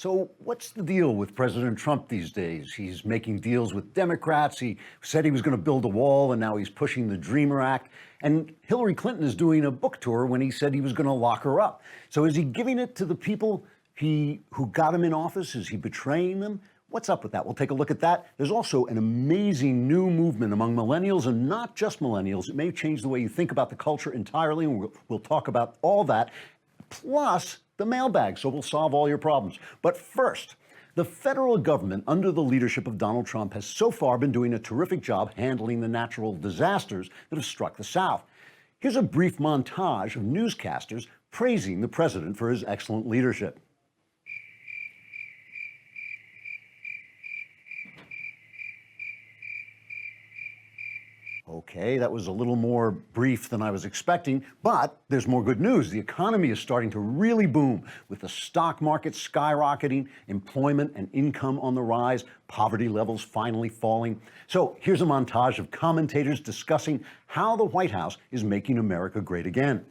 So what's the deal with President Trump these days? He's making deals with Democrats. He said he was going to build a wall, and now he's pushing the Dreamer Act. And Hillary Clinton is doing a book tour when he said he was going to lock her up. So is he giving it to the people who got him in office? Is he betraying them? What's up with that? We'll take a look at that. There's also an amazing new movement among millennials, and not just millennials. It may change the way you think about the culture entirely, and we'll talk about all that, plus the mailbag, so we'll solve all your problems. But first, the federal government, under the leadership of Donald Trump, has so far been doing a terrific job handling the natural disasters that have struck the South. Here's a brief montage of newscasters praising the president for his excellent leadership. Okay, that was a little more brief than I was expecting, but there's more good news. The economy is starting to really boom, with the stock market skyrocketing, employment and income on the rise, poverty levels finally falling. So here's a montage of commentators discussing how the White House is making America great again.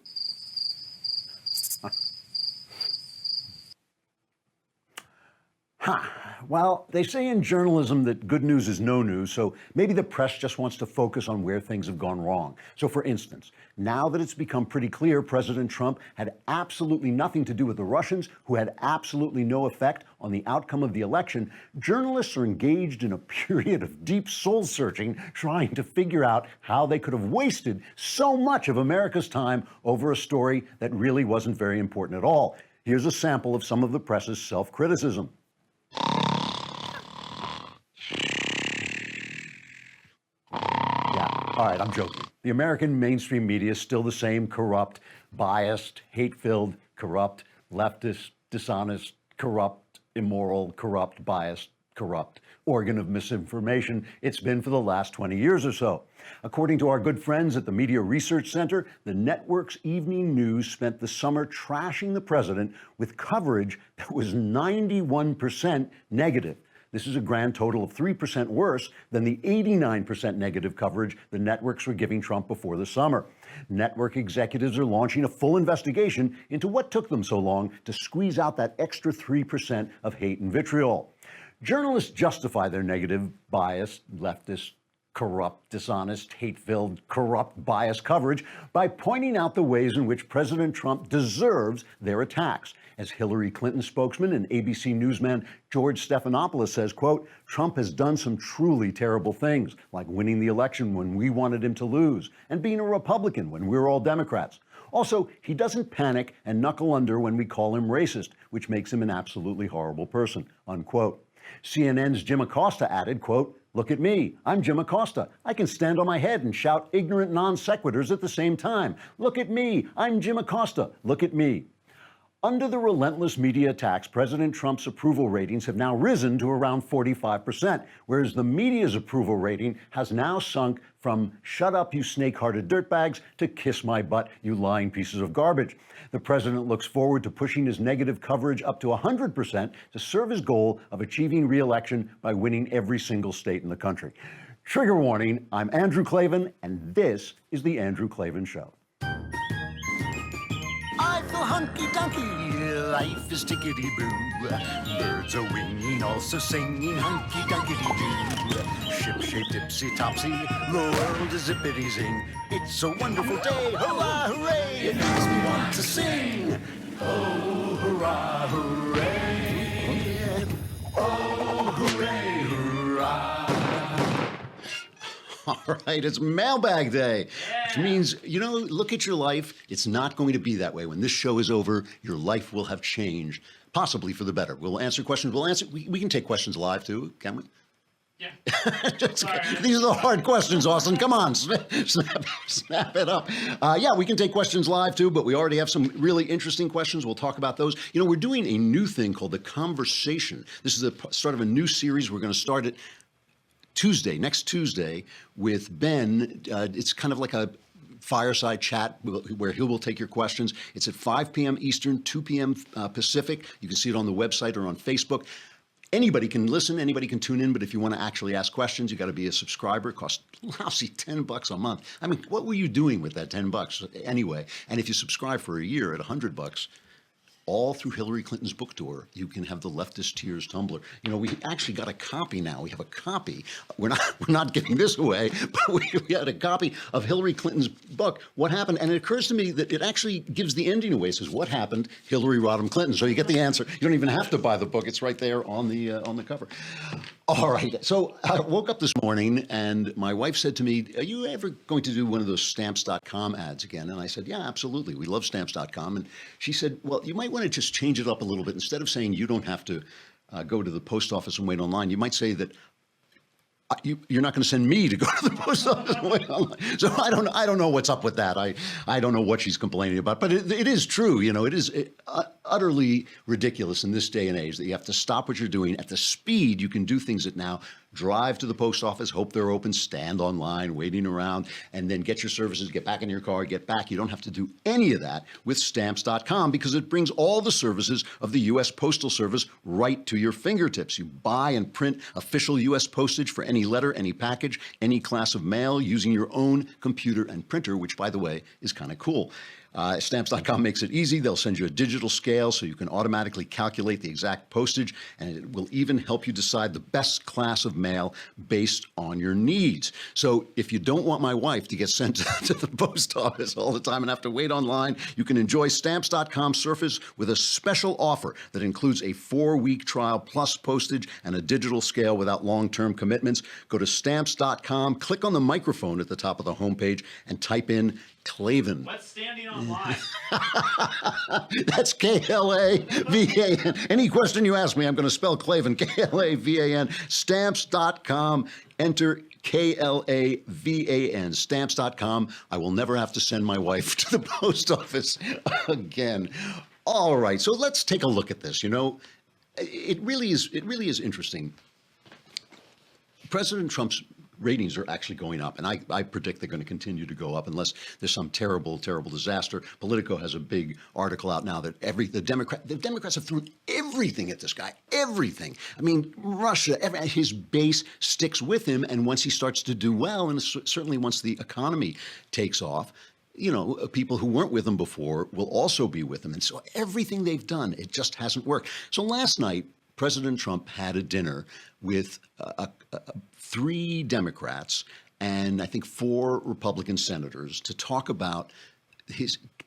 Well, they say in journalism that good news is no news, so maybe the press just wants to focus on where things have gone wrong. So for instance, now that it's become pretty clear President Trump had absolutely nothing to do with the Russians, who had absolutely no effect on the outcome of the election, journalists are engaged in a period of deep soul searching, trying to figure out how they could have wasted so much of America's time over a story that really wasn't very important at all. Here's a sample of some of the press's self-criticism. All right, I'm joking. The American mainstream media is still the same corrupt, biased, hate-filled, corrupt, leftist, dishonest, corrupt, immoral, corrupt, biased, corrupt organ of misinformation it's been for the last 20 years or so. According to our good friends at the Media Research Center, the network's evening news spent the summer trashing the president with coverage that was 91% negative. This is a grand total of 3% worse than the 89% negative coverage the networks were giving Trump before the summer. Network executives are launching a full investigation into what took them so long to squeeze out that extra 3% of hate and vitriol. Journalists justify their negative, biased, leftist, corrupt, dishonest, hate-filled, corrupt, biased coverage by pointing out the ways in which President Trump deserves their attacks. As Hillary Clinton spokesman and ABC newsman George Stephanopoulos says, quote, Trump has done some truly terrible things, like winning the election when we wanted him to lose, and being a Republican when we're all Democrats. Also, he doesn't panic and knuckle under when we call him racist, which makes him an absolutely horrible person, unquote. CNN's Jim Acosta added, quote, look at me, I'm Jim Acosta. I can stand on my head and shout ignorant non sequiturs at the same time. Look at me, I'm Jim Acosta. Look at me. Under the relentless media attacks, President Trump's approval ratings have now risen to around 45%, whereas the media's approval rating has now sunk from shut up, you snake-hearted dirtbags, to kiss my butt, you lying pieces of garbage. The president looks forward to pushing his negative coverage up to 100% to serve his goal of achieving re-election by winning every single state in the country. Trigger warning, I'm Andrew Klavan, and this is The Andrew Klavan Show. I feel hunky-dunky, life is tickety-boo. Birds are winging, also singing hunky-dunky-doo. Ship-shaped, ipsy-topsy, the world is zippity-zing. It's a wonderful day, hurrah, hooray! It makes me want to sing. Oh, hurrah, hooray! Oh, hooray, hurrah! All right, it's Mailbag Day, which means, look at your life. It's not going to be that way. When this show is over, your life will have changed, possibly for the better. We'll answer questions. We can take questions live, too, can we? Yeah. These are the hard questions, Austin. Come on, snap it up. Yeah, we can take questions live, too, but we already have some really interesting questions. We'll talk about those. We're doing a new thing called The Conversation. This is the start of a new series. We're going to start it next Tuesday, with Ben. It's kind of like a fireside chat where he will take your questions. It's at 5 p.m. Eastern, 2 p.m. Pacific. You can see it on the website or on Facebook. Anybody can listen, anybody can tune in, but if you want to actually ask questions, you got to be a subscriber. It costs lousy $10 a month. I mean, what were you doing with that $10 anyway? And if you subscribe for a year at $100, all through Hillary Clinton's book tour. You can have the Leftist Tears tumbler. You know, we actually got a copy now. We have a copy. We're not giving this away, but we had a copy of Hillary Clinton's book, What Happened? And it occurs to me that it actually gives the ending away. It says, what happened? Hillary Rodham Clinton. So you get the answer. You don't even have to buy the book. It's right there on the cover. All right. So I woke up this morning and my wife said to me, are you ever going to do one of those stamps.com ads again? And I said, yeah, absolutely. We love stamps.com. And she said, well, you might want to just change it up a little bit. Instead of saying you don't have to go to the post office and wait online, you might say that you're not going to send me to go to the post office and wait online. So I don't know what's up with that. I don't know what she's complaining about, but it is true. You know, it is utterly ridiculous in this day and age that you have to stop what you're doing at the speed you can do things at now. Drive to the post office, hope they're open, stand online, waiting around, and then get your services, get back in your car, get back. You don't have to do any of that with stamps.com because it brings all the services of the U.S. Postal Service right to your fingertips. You buy and print official U.S. postage for any letter, any package, any class of mail using your own computer and printer, which, by the way, is kind of cool. Stamps.com makes it easy. They'll send you a digital scale so you can automatically calculate the exact postage, and it will even help you decide the best class of mail based on your needs. So if you don't want my wife to get sent to the post office all the time and have to wait online, you can enjoy Stamps.com service with a special offer that includes a 4-week trial plus postage and a digital scale without long-term commitments. Go to Stamps.com, click on the microphone at the top of the homepage, and type in Klavan. What's standing on line? That's Klavan. Any question you ask me, I'm going to spell Klavan, Klavan. Stamps.com. Enter Klavan. Stamps.com. I will never have to send my wife to the post office again. All right, so let's take a look at this. You know, it really is interesting. President Trump's ratings are actually going up, and I predict they're going to continue to go up unless there's some terrible disaster. Politico has a big article out now that the Democrats have thrown everything at this guy, everything. I mean, Russia, his base sticks with him, and once he starts to do well, and certainly once the economy takes off, you know, people who weren't with him before will also be with him. And so everything they've done, it just hasn't worked. So last night, President Trump had a dinner with 3 Democrats and I think 4 Republican senators to talk about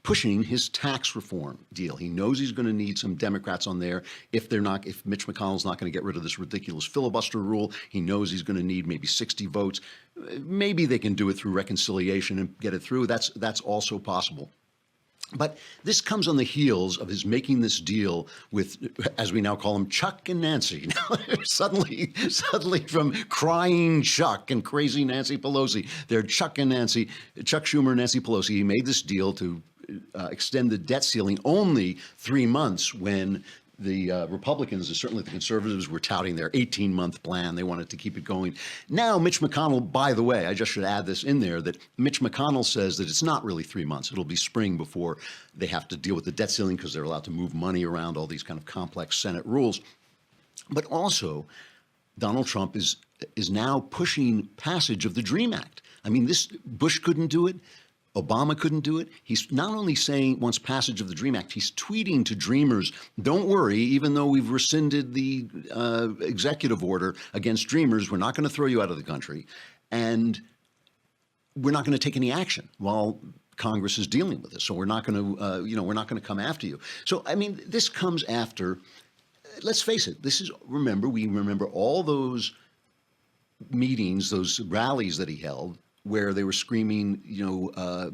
pushing his tax reform deal. He knows he's going to need some Democrats on there if Mitch McConnell's not going to get rid of this ridiculous filibuster rule. He knows he's going to need maybe 60 votes. Maybe they can do it through reconciliation and get it through. That's also possible. But this comes on the heels of his making this deal with, as we now call them, Chuck and Nancy. suddenly from crying Chuck and crazy Nancy Pelosi, they're Chuck and Nancy, Chuck Schumer, Nancy Pelosi. He made this deal to extend the debt ceiling only 3 months when the Republicans, and certainly the conservatives, were touting their 18-month plan. They wanted to keep it going. Now, Mitch McConnell, by the way, I just should add this in there, that Mitch McConnell says that it's not really 3 months. It'll be spring before they have to deal with the debt ceiling because they're allowed to move money around, all these kind of complex Senate rules. But also, Donald Trump is now pushing passage of the DREAM Act. I mean, Bush couldn't do it. Obama couldn't do it. He's not only saying wants passage of the DREAM Act, he's tweeting to dreamers, don't worry, even though we've rescinded the executive order against dreamers, we're not going to throw you out of the country. And we're not going to take any action while Congress is dealing with this. So we're not going to, we're not going to come after you. So, I mean, this comes after, let's face it, we remember all those meetings, those rallies that he held, where they were screaming,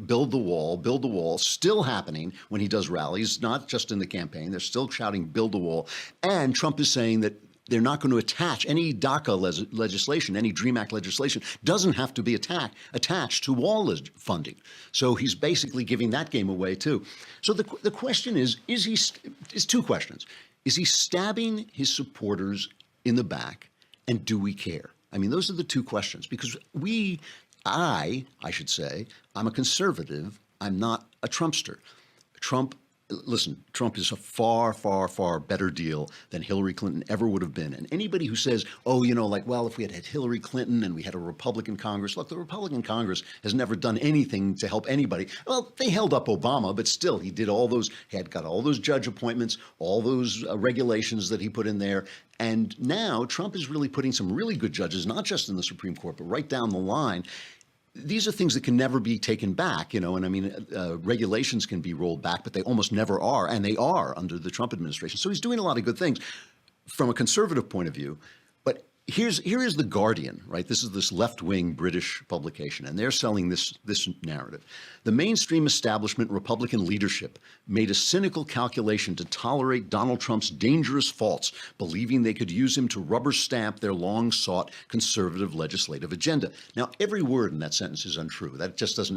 build the wall, still happening when he does rallies, not just in the campaign. They're still shouting, build the wall. And Trump is saying that they're not going to attach any DACA legislation, any DREAM Act legislation, doesn't have to be attached to wall funding. So he's basically giving that game away, too. So the question is 2 questions. Is he stabbing his supporters in the back, and do we care? I mean, those are the 2 questions, because I should say, I'm a conservative. I'm not a Trumpster. Trump listen, Trump is a far, far, far better deal than Hillary Clinton ever would have been. And anybody who says, oh, you know, like, well, if we had Hillary Clinton and we had a Republican Congress, look, the Republican Congress has never done anything to help anybody. Well, they held up Obama, but still, he did all those, he had got all those judge appointments, all those regulations that he put in there. And now Trump is really putting some really good judges, not just in the Supreme Court, but right down the line. These are things that can never be taken back, you know, and I mean, regulations can be rolled back, but they almost never are, and they are under the Trump administration. So he's doing a lot of good things from a conservative point of view. But here is The Guardian, right? This is this left-wing British publication, and they're selling this narrative. The mainstream establishment Republican leadership made a cynical calculation to tolerate Donald Trump's dangerous faults, believing they could use him to rubber stamp their long-sought conservative legislative agenda. Now, every word in that sentence is untrue. That just does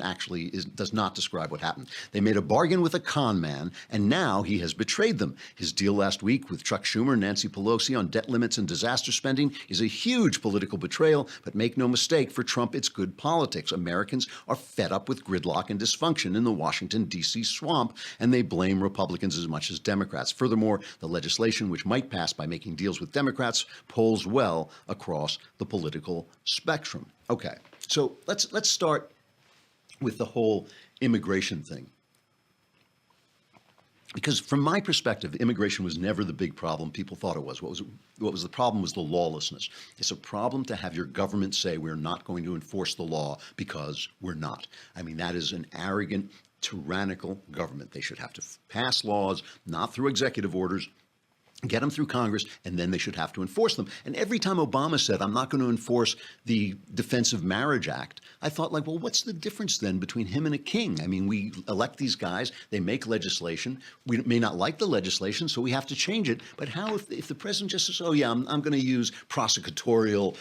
not describe what happened. They made a bargain with a con man, and now he has betrayed them. His deal last week with Chuck Schumer and Nancy Pelosi on debt limits and disaster spending is a huge political betrayal, but make no mistake, for Trump, it's good politics. Americans are fed up with gridlock and dysfunction in the Washington, D.C. swamp, and they blame Republicans as much as Democrats. Furthermore, the legislation, which might pass by making deals with Democrats, polls well across the political spectrum. Okay, so let's start with the whole immigration thing. Because from my perspective, immigration was never the big problem people thought it was. What was the problem was the lawlessness. It's a problem to have your government say we're not going to enforce the law because we're not. I mean, that is an arrogant, tyrannical government. They should have to pass laws, not through executive orders, get them through Congress, and then they should have to enforce them. And every time Obama said, I'm not going to enforce the Defense of Marriage Act, I thought, like, well, what's the difference then between him and a king? I mean, we elect these guys, they make legislation. We may not like the legislation, so we have to change it. But how if the president just says, oh, yeah, I'm going to use prosecutorial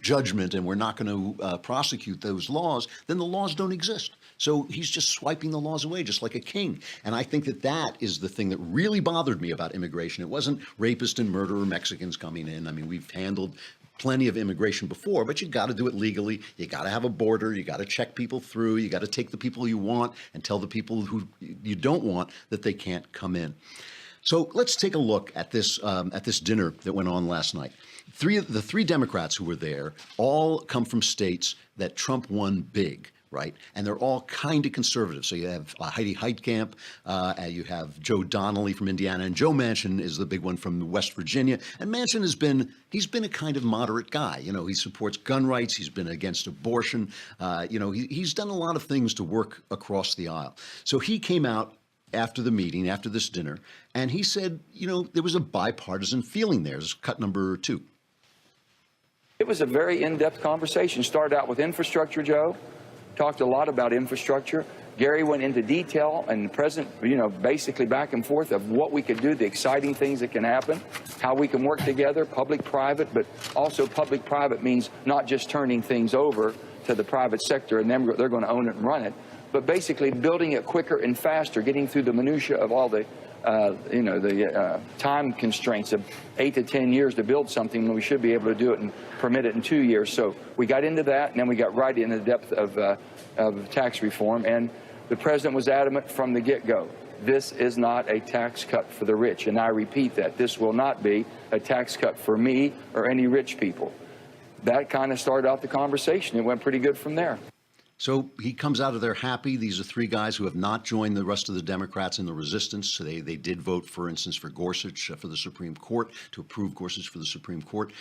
judgment, and we're not going to prosecute those laws, then the laws don't exist. So he's just swiping the laws away, just like a king. And I think that is the thing that really bothered me about immigration. It wasn't rapist and murderer Mexicans coming in. I mean, we've handled plenty of immigration before, but you got to do it legally. You got to have a border. You got to check people through. You got to take the people you want and tell the people who you don't want that they can't come in. So let's take a look at this dinner that went on last night. The three Democrats who were there all come from states that Trump won big. Right, and they're all kind of conservative. So you have Heidi Heitkamp, you have Joe Donnelly from Indiana, and Joe Manchin is the big one from West Virginia. And Manchin he's been a kind of moderate guy. You know, he supports gun rights. He's been against abortion. He's done a lot of things to work across the aisle. So he came out after the meeting, after this dinner, and he said, there was a bipartisan feeling there. This is cut number 2. It was a very in-depth conversation. Started out with infrastructure, Joe. Talked a lot about infrastructure. Gary went into detail, and the president, basically back and forth of what we could do, the exciting things that can happen, how we can work together, public-private, but also public-private means not just turning things over to the private sector and then they're going to own it and run it, but basically building it quicker and faster, getting through the minutia of all the time constraints of 8 to 10 years to build something when we should be able to do it and permit it in 2 years. So we got into that, and then we got right into the depth of tax reform. And the president was adamant from the get-go. This is not a tax cut for the rich. And I repeat that. This will not be a tax cut for me or any rich people. That kind of started out the conversation. It went pretty good from there. So he comes out of there happy. These are 3 guys who have not joined the rest of the Democrats in the resistance. So they did vote, for instance, for Gorsuch for the Supreme Court, to approve Gorsuch for the Supreme Court.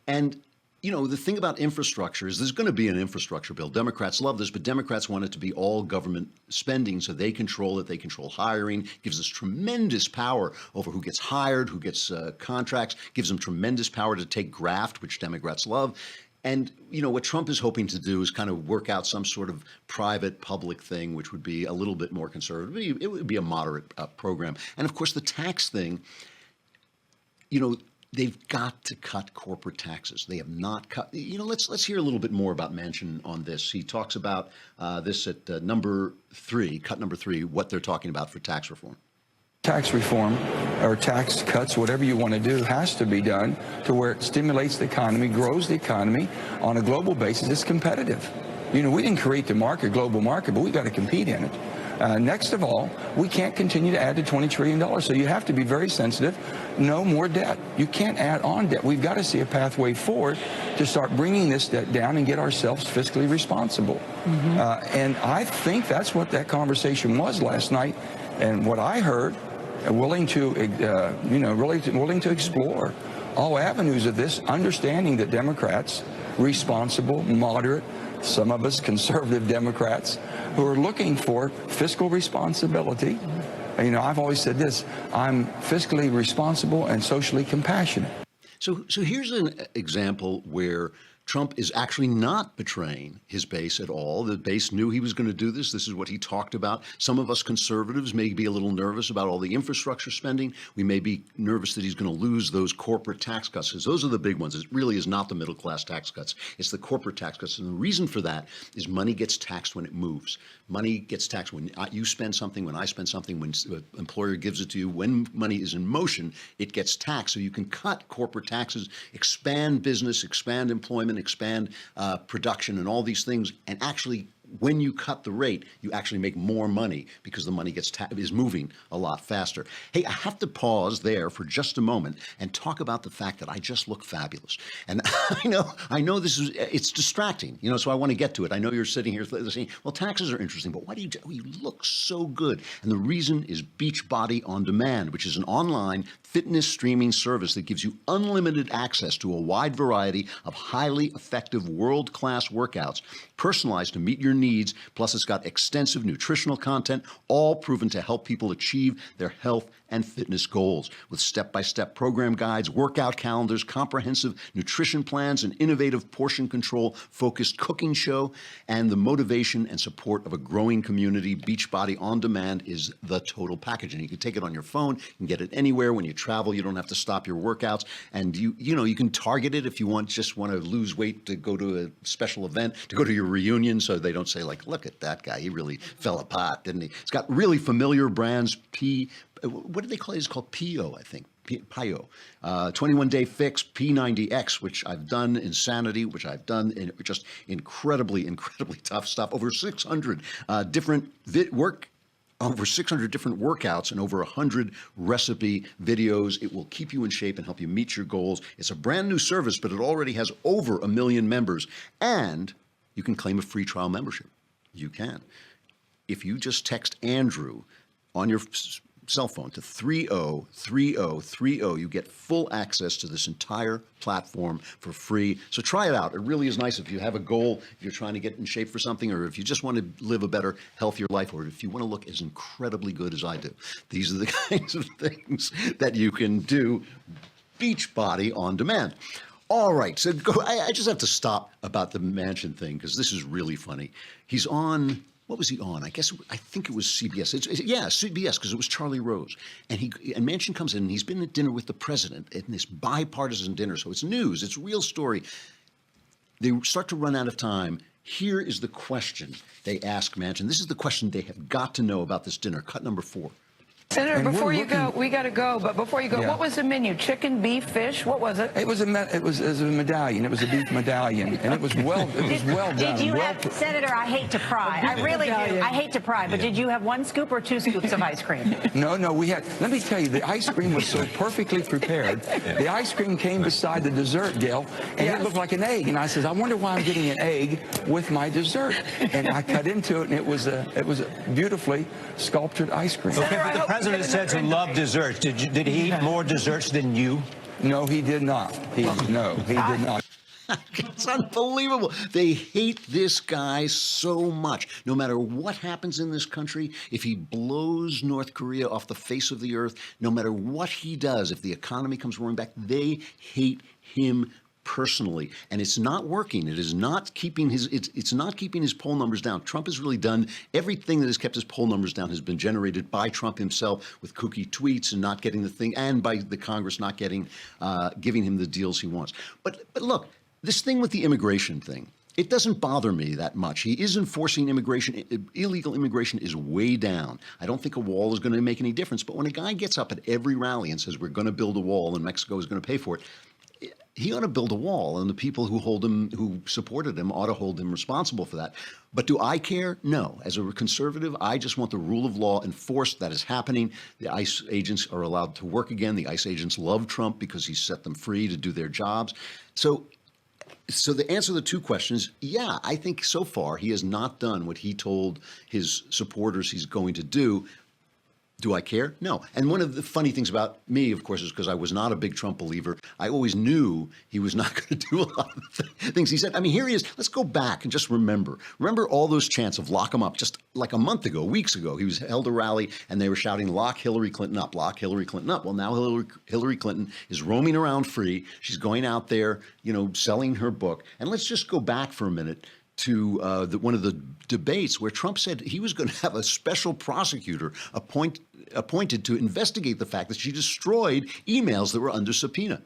And, the thing about infrastructure is there's going to be an infrastructure bill. Democrats love this, but Democrats want it to be all government spending, so they control it. They control hiring, gives us tremendous power over who gets hired, who gets contracts, gives them tremendous power to take graft, which Democrats love. And, what Trump is hoping to do is kind of work out some sort of private-public thing, which would be a little bit more conservative. It would be a moderate program. And, of course, the tax thing, they've got to cut corporate taxes. They have not cut. Let's hear a little bit more about Manchin on this. He talks about this at number 3, cut number 3, what they're talking about for tax reform. Tax reform or tax cuts, whatever you want to do, has to be done to where it stimulates the economy, grows the economy on a global basis. It's competitive. We didn't create the market, global market, but we got to compete in it. Next of all, we can't continue to add to $20 trillion. So you have to be very sensitive. No more debt. You can't add on debt. We've got to see a pathway forward to start bringing this debt down and get ourselves fiscally responsible. And I think that's what that conversation was last night. And what I heard, willing to explore all avenues of this, understanding that Democrats, responsible, moderate, some of us conservative Democrats, who are looking for fiscal responsibility. You know, I've always said this: I'm fiscally responsible and socially compassionate. So here's an example where Trump is actually not betraying his base at all. The base knew he was going to do this. This is what he talked about. Some of us conservatives may be a little nervous about all the infrastructure spending. We may be nervous that he's going to lose those corporate tax cuts, because those are the big ones. It really is not the middle class tax cuts. It's the corporate tax cuts. And the reason for that is money gets taxed when it moves. Money gets taxed when you spend something, when I spend something, when an employer gives it to you. When money is in motion, it gets taxed. So you can cut corporate taxes, expand business, expand employment, expand production and all these things, and actually when you cut the rate, you actually make more money because the money is moving a lot faster. Hey, I have to pause there for just a moment and talk about the fact that I just look fabulous. And I know it's distracting, so I want to get to it. I know you're sitting here saying, well, taxes are interesting, but why do you look so good? And the reason is Beachbody On Demand, which is an online fitness streaming service that gives you unlimited access to a wide variety of highly effective world-class workouts, personalized to meet your needs. Plus, it's got extensive nutritional content, all proven to help people achieve their health and fitness goals, with step-by-step program guides, workout calendars, comprehensive nutrition plans, an innovative portion control focused cooking show, and the motivation and support of a growing community. Beachbody On Demand is the total package, and you can take it on your phone. You can get it anywhere. When you travel, you don't have to stop your workouts, and you can target it if you just want to lose weight, to go to a special event, to go to your reunion, so they don't say, like, look at that guy, he really fell apart, didn't he? It's got really familiar brands. What do they call it? It's called PO, I think. PIO, 21-day fix, P90X, which I've done, Insanity, which I've done, in just incredibly tough stuff. Over 600 different over 600 different workouts and over 100 recipe videos. It will keep you in shape and help you meet your goals. It's a brand new service, but it already has over 1 million members, and you can claim a free trial membership. You can. If you just text Andrew on your cell phone to 303030, you get full access to this entire platform for free. So try it out. It really is nice if you have a goal, if you're trying to get in shape for something, or if you just want to live a better, healthier life, or if you want to look as incredibly good as I do. These are the kinds of things that you can do. Beachbody On Demand. All right, so I just have to stop about the Manchin thing, because this is really funny. He's on... What was he on? I think it was CBS. CBS, because it was Charlie Rose. And Manchin comes in, and he's been at dinner with the president in this bipartisan dinner. So it's news. It's a real story. They start to run out of time. Here is the question they ask Manchin. This is the question they have got to know about this dinner. Cut number 4. Senator, before you go, we got to go. But before you go, What was the menu? Chicken, beef, fish? What was it? It was a medallion. It was a beef medallion, and it was well done. Did you have, Senator? I hate to pry. I really do. I hate to pry. But did you have 1 scoop or 2 scoops of ice cream? No, we had. Let me tell you, the ice cream was so perfectly prepared. The ice cream came beside the dessert, Gail, and it looked like an egg. And I said, I wonder why I'm getting an egg with my dessert. And I cut into it, and it was a beautifully sculptured ice cream. Okay, but the president said to love desserts. Did he eat more desserts than you? No, he did not. He did not. It's unbelievable. They hate this guy so much. No matter what happens in this country, if he blows North Korea off the face of the earth, no matter what he does, if the economy comes roaring back, they hate him personally, and it's not working. It is not keeping it's not keeping his poll numbers down. Trump has really done everything that has kept his poll numbers down has been generated by Trump himself, with kooky tweets and not getting the thing, and by the Congress not giving him the deals he wants. But look, this thing with the immigration thing, it doesn't bother me that much. He is enforcing immigration. Illegal immigration is way down. I don't think a wall is going to make any difference. But when a guy gets up at every rally and says we're going to build a wall and Mexico is going to pay for it, he ought to build a wall, and the people who supported him, ought to hold him responsible for that. But do I care? No. As a conservative, I just want the rule of law enforced. That is happening. The ICE agents are allowed to work again. The ICE agents love Trump because he set them free to do their jobs. So the answer to the two questions, yeah, I think so far he has not done what he told his supporters he's going to do. Do I care? No. And one of the funny things about me, of course, is because I was not a big Trump believer. I always knew he was not going to do a lot of the things he said. I mean, here he is. Let's go back and just remember all those chants of lock him up. Just like a month ago, weeks ago, he held a rally and they were shouting, lock Hillary Clinton up, lock Hillary Clinton up. Well, now Hillary Clinton is roaming around free. She's going out there, selling her book. And let's just go back for a minute to one of the debates where Trump said he was going to have a special prosecutor appointed to investigate the fact that she destroyed emails that were under subpoena.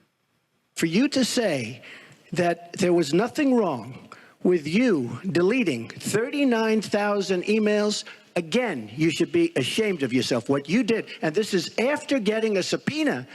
For you to say that there was nothing wrong with you deleting 39,000 emails, again, you should be ashamed of yourself. What you did, and this is after getting a subpoena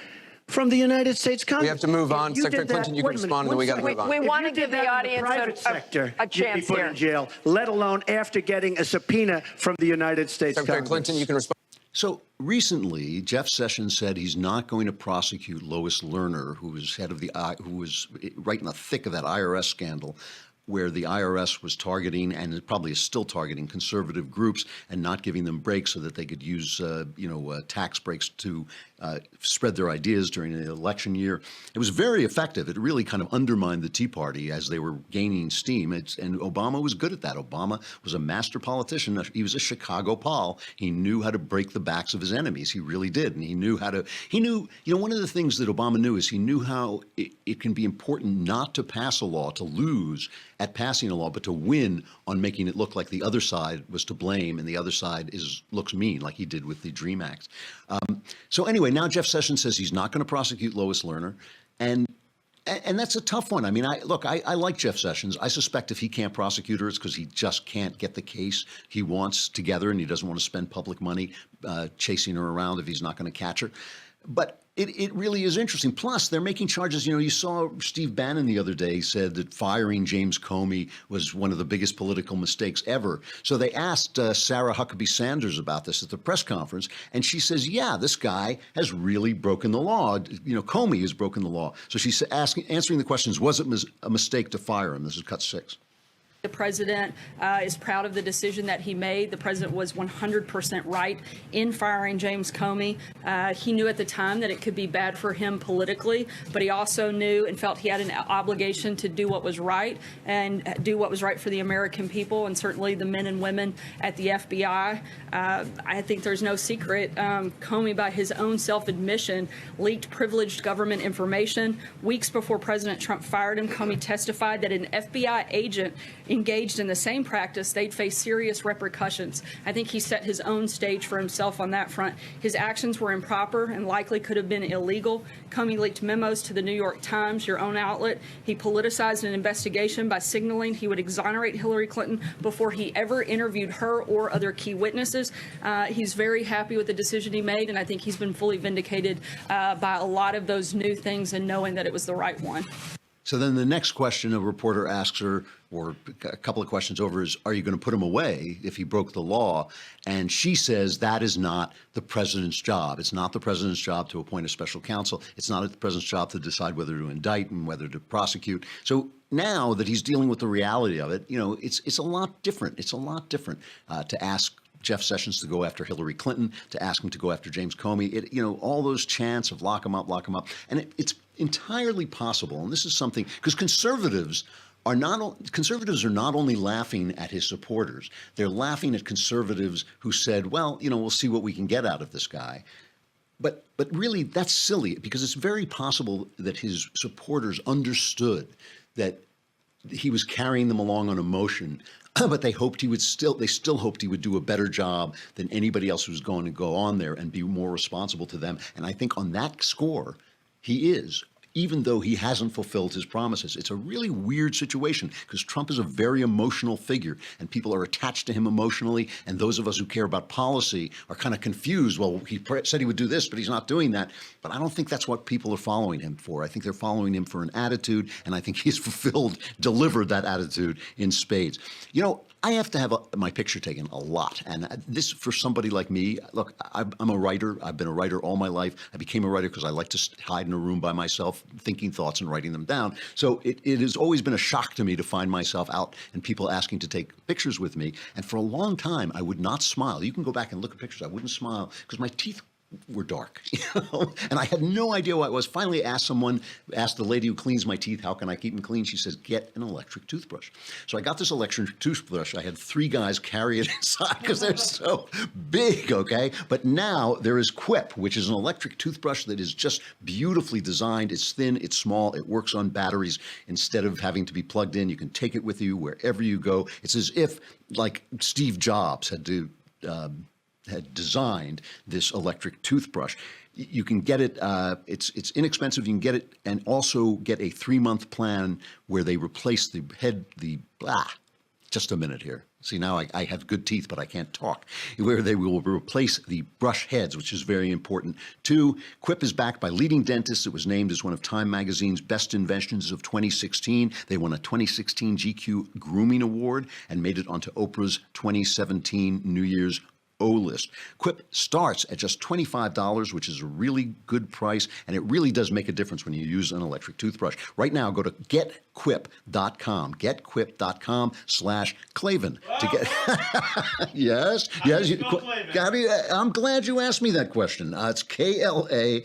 from the United States Congress. We have to move on. Secretary Clinton, you can respond, and then we got to move on. We want to give the audience a chance here. In jail, let alone after getting a subpoena from the United States Secretary Congress. Clinton, you can respond. So recently, Jeff Sessions said he's not going to prosecute Lois Lerner, who was who was right in the thick of that IRS scandal, where the IRS was targeting, and it probably is still targeting, conservative groups and not giving them breaks so that they could use, tax breaks to spread their ideas during the election year. It was very effective. It really kind of undermined the Tea Party as they were gaining steam. And Obama was good at that. Obama was a master politician. He was a Chicago Paul. He knew how to break the backs of his enemies. He really did. And he knew, one of the things that Obama knew is he knew how it can be important not to pass a law, to lose at passing a law, but to win on making it look like the other side was to blame and the other side looks mean, like he did with the DREAM Act. So anyway, now Jeff Sessions says he's not going to prosecute Lois Lerner, and that's a tough one. I mean, I like Jeff Sessions. I suspect if he can't prosecute her, it's because he just can't get the case he wants together, and he doesn't want to spend public money chasing her around if he's not going to catch her. But it really is interesting. Plus, they're making charges. You saw Steve Bannon the other day said that firing James Comey was one of the biggest political mistakes ever. So they asked Sarah Huckabee Sanders about this at the press conference, and she says, yeah, this guy has really broken the law. Comey has broken the law. So she's answering the questions, was it a mistake to fire him? This is cut 6. The president is proud of the decision that he made. The president was 100% right in firing James Comey. He knew at the time that it could be bad for him politically, but he also knew and felt he had an obligation to do what was right and do what was right for the American people and certainly the men and women at the FBI. I think there's no secret. Comey, by his own self-admission, leaked privileged government information. Weeks before President Trump fired him, Comey testified that an FBI agent engaged in the same practice, they'd face serious repercussions. I think he set his own stage for himself on that front. His actions were improper and likely could have been illegal. Comey leaked memos to the New York Times, your own outlet. He politicized an investigation by signaling he would exonerate Hillary Clinton before he ever interviewed her or other key witnesses. He's very happy with the decision he made, and I think he's been fully vindicated by a lot of those new things and knowing that it was the right one. So then the next question a reporter asks her, or a couple of questions over, is, are you going to put him away if he broke the law? And she says that is not the president's job. It's not the president's job to appoint a special counsel. It's not the president's job to decide whether to indict and whether to prosecute. So now that he's dealing with the reality of it, it's a lot different. It's a lot different to ask Jeff Sessions to go after Hillary Clinton, to ask him to go after James Comey. All those chants of lock him up. And it's entirely possible. And this is something, because conservatives are not only laughing at his supporters, they're laughing at conservatives who said, well, we'll see what we can get out of this guy. But really, that's silly, because it's very possible that his supporters understood that he was carrying them along on emotion, but they still hoped he would do a better job than anybody else who's going to go on there and be more responsible to them. And I think on that score, he is. even though he hasn't fulfilled his promises. It's a really weird situation because Trump is a very emotional figure and people are attached to him emotionally. And those of us who care about policy are kind of confused. Well, he said he would do this, but he's not doing that. But I don't think that's what people are following him for. I think they're following him for an attitude, and I think he's delivered that attitude in spades. You know, I have to have my picture taken a lot. And this, for somebody like me, look, I'm a writer. I've been a writer all my life. I became a writer because I like to hide in a room by myself, thinking thoughts and writing them down. So it has always been a shock to me to find myself out and people asking to take pictures with me. And for a long time, I would not smile. You can go back and look at pictures. I wouldn't smile because my teeth were dark, and I had no idea what it was. Finally asked the lady who cleans my teeth, how can I keep them clean? She says, get an electric toothbrush. So I got this electric toothbrush. I had 3 guys carry it inside because they're so big, okay? But now there is Quip, which is an electric toothbrush that is just beautifully designed. It's thin, it's small, it works on batteries. Instead of having to be plugged in, you can take it with you wherever you go. It's as if, like, Steve Jobs had designed this electric toothbrush. You can get it, it's inexpensive, you can get it and also get a 3-month plan where they replace just a minute here. See, now I have good teeth, but I can't talk. Where they will replace the brush heads, which is very important. 2, Quip is backed by leading dentists. It was named as one of Time Magazine's best inventions of 2016. They won a 2016 GQ Grooming Award and made it onto Oprah's 2017 New Year's O-list. Quip starts at just $25, which is a really good price, and it really does make a difference when you use an electric toothbrush. Right now, go to getquip.com, getquip.com/Klavan to get. Yes. I'm glad you asked me that question. It's KLAVAN,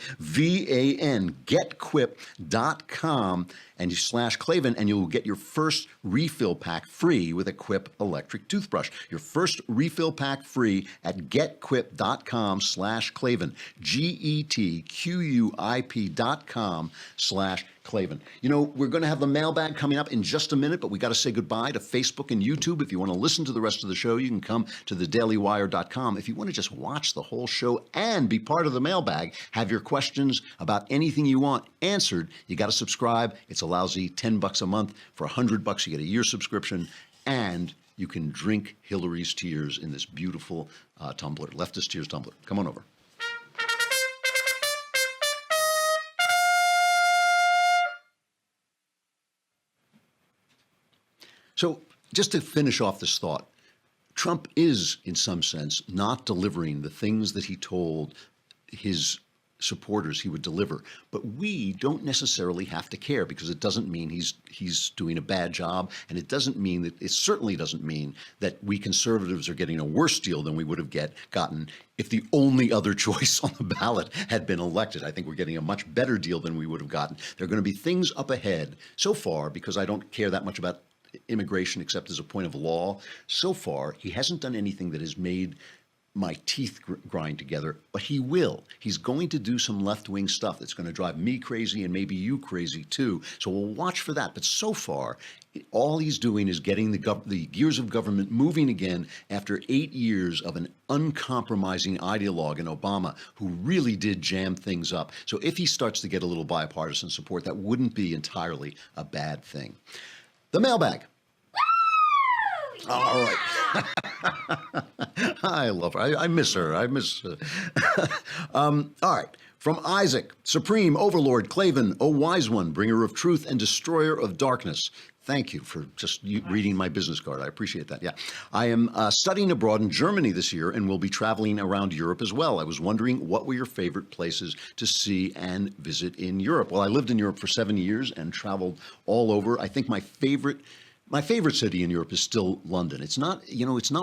getquip.com. and /Klavan, and you'll get your first refill pack free with a Quip electric toothbrush. Your first refill pack free at getquip.com/Klavan, getquip.com/Klavan. You know, we're going to have the mailbag coming up in just a minute, but we got to say goodbye to Facebook and YouTube. If you want to listen to the rest of the show, you can come to thedailywire.com. If you want to just watch the whole show and be part of the mailbag, have your questions about anything you want answered, you got to subscribe. It's a lousy $10 a month. For $100, you get a year subscription, and you can drink Hillary's tears in this beautiful tumbler, Leftist Tears tumbler. Come on over. So just to finish off this thought, Trump is, in some sense, not delivering the things that he told his supporters he would deliver. But we don't necessarily have to care, because it doesn't mean he's doing a bad job, and it certainly doesn't mean that we conservatives are getting a worse deal than we would have gotten if the only other choice on the ballot had been elected. I think we're getting a much better deal than we would have gotten. There are going to be things up ahead. So far, because I don't care that much about immigration except as a point of law, so far he hasn't done anything that has made my teeth grind together, but he will. He's going to do some left-wing stuff that's going to drive me crazy and maybe you crazy too. So we'll watch for that. But so far, all he's doing is getting the gears of government moving again after 8 years of an uncompromising ideologue in Obama who really did jam things up. So if he starts to get a little bipartisan support, that wouldn't be entirely a bad thing. The mailbag. All right. I love her. I miss her. All right. From Isaac, Supreme Overlord Klavan, O wise one, bringer of truth and destroyer of darkness. Thank you for just reading my business card. I appreciate that. Yeah. I am studying abroad in Germany this year and will be traveling around Europe as well. I was wondering, what were your favorite places to see and visit in Europe? Well, I lived in Europe for 7 years and traveled all over. I think my favorite city in Europe is still London. It's not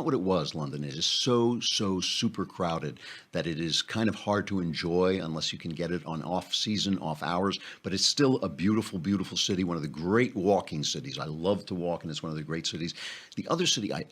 what it was, London. It is so super crowded that it is kind of hard to enjoy unless you can get it on off-season, off hours. But it's still a beautiful, beautiful city, one of the great walking cities. I love to walk, and it's one of the great cities. The other city I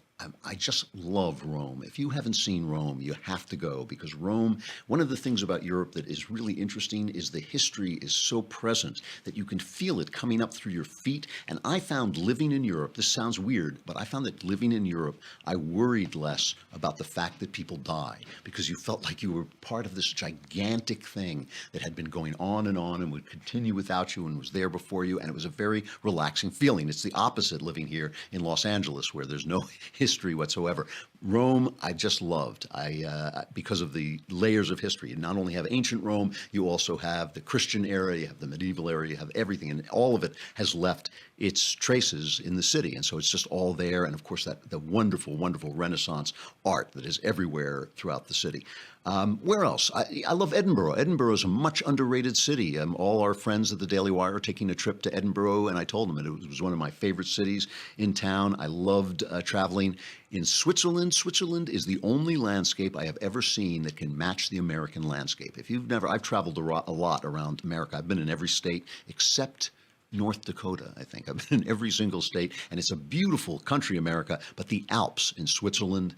I just love Rome. If you haven't seen Rome, you have to go, because Rome, one of the things about Europe that is really interesting is the history is so present that you can feel it coming up through your feet. And I found living in Europe, this sounds weird, but I found that living in Europe, I worried less about the fact that people die, because you felt like you were part of this gigantic thing that had been going on and would continue without you and was there before you. And it was a very relaxing feeling. It's the opposite living here in Los Angeles, where there's no history whatsoever. Rome, I just loved. Because of the layers of history. You not only have ancient Rome, you also have the Christian era, you have the medieval era, you have everything, and all of it has left its traces in the city. And so it's just all there. And of course, the wonderful, wonderful Renaissance art that is everywhere throughout the city. Where else? I love Edinburgh. Edinburgh is a much underrated city. All our friends at the Daily Wire are taking a trip to Edinburgh, and I told them it was one of my favorite cities in town. I loved traveling in Switzerland. Switzerland is the only landscape I have ever seen that can match the American landscape. I've traveled a lot around America. I've been in every state except North Dakota, I think. I've been in every single state, and it's a beautiful country, America, but the Alps in Switzerland,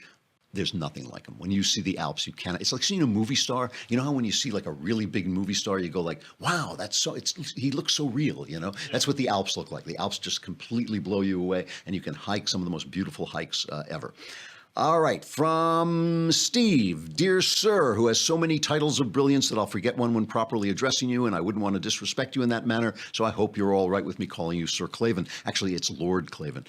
there's nothing like them. When you see the Alps, you cannot. It's like seeing a movie star. You know how when you see like a really big movie star, you go like, "Wow, he looks so real." You know, that's what the Alps look like. The Alps just completely blow you away, and you can hike some of the most beautiful hikes ever. All right, from Steve, dear sir, who has so many titles of brilliance that I'll forget one when properly addressing you, and I wouldn't want to disrespect you in that manner, so I hope you're all right with me calling you Sir Klavan. Actually, it's Lord Klavan.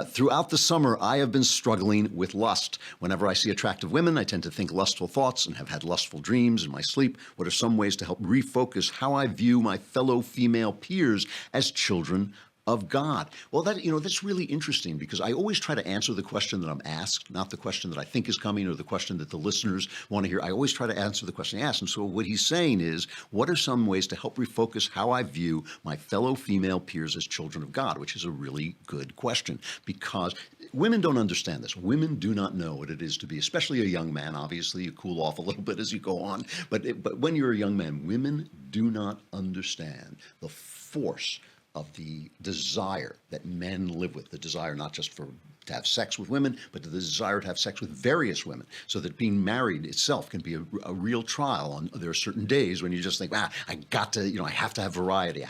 Throughout the summer, I have been struggling with lust. Whenever I see attractive women, I tend to think lustful thoughts and have had lustful dreams in my sleep. What are some ways to help refocus how I view my fellow female peers as children of God? Well, that's really interesting, because I always try to answer the question that I'm asked, not the question that I think is coming or the question that the listeners want to hear. I always try to answer the question I asked. And so what he's saying is, what are some ways to help refocus how I view my fellow female peers as children of God, which is a really good question, because women don't understand this. Women do not know what it is to be, especially a young man. Obviously, you cool off a little bit as you go on. But when you're a young man, women do not understand the force of the desire that men live with, the desire not just to have sex with women, but the desire to have sex with various women, so that being married itself can be a real trial. There are certain days when you just think, I have to have variety.